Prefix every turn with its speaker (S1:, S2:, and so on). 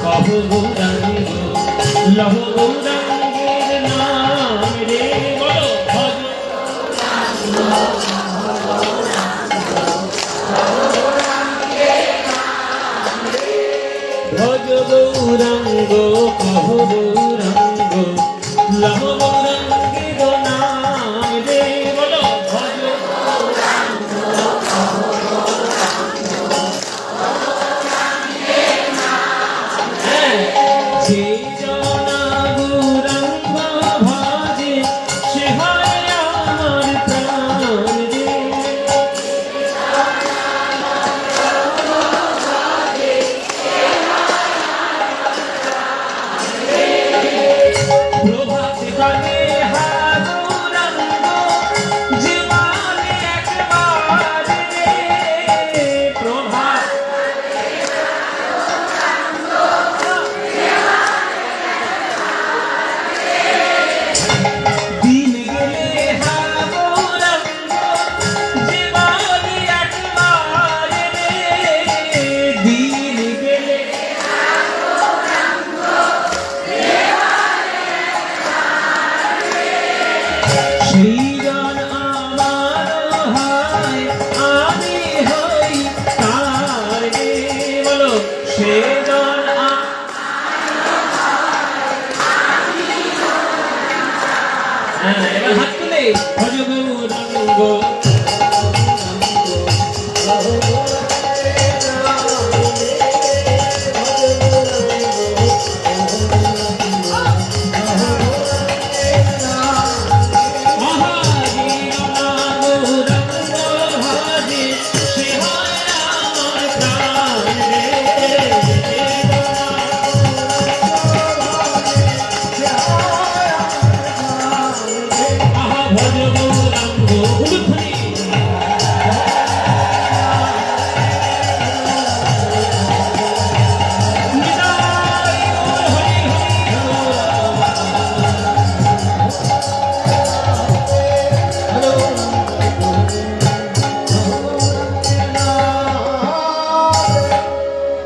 S1: কহ গৌরাঙ্গ লহ গৌরাঙ্গের নাম রে বলো ভজ গৌরাঙ্গ কহ গৌরাঙ্গ লহ গৌরাঙ্গের নাম রে বলো ভজ যে জনা গৌরাঙ্গ ভজে সে হয় আমার প্রাণ রে প্রভাত কালে হা গৌরাঙ্গ জীবনে একবার রে প্রভাত দিন গেলে হা গৌরাঙ্গ জীবনে একবার রে দিন গেলে সৃজন আমার হয় আমি হই তার রে বলো সৃজন এবার হাত তুলে ভজ গৌরাঙ্গ ভজ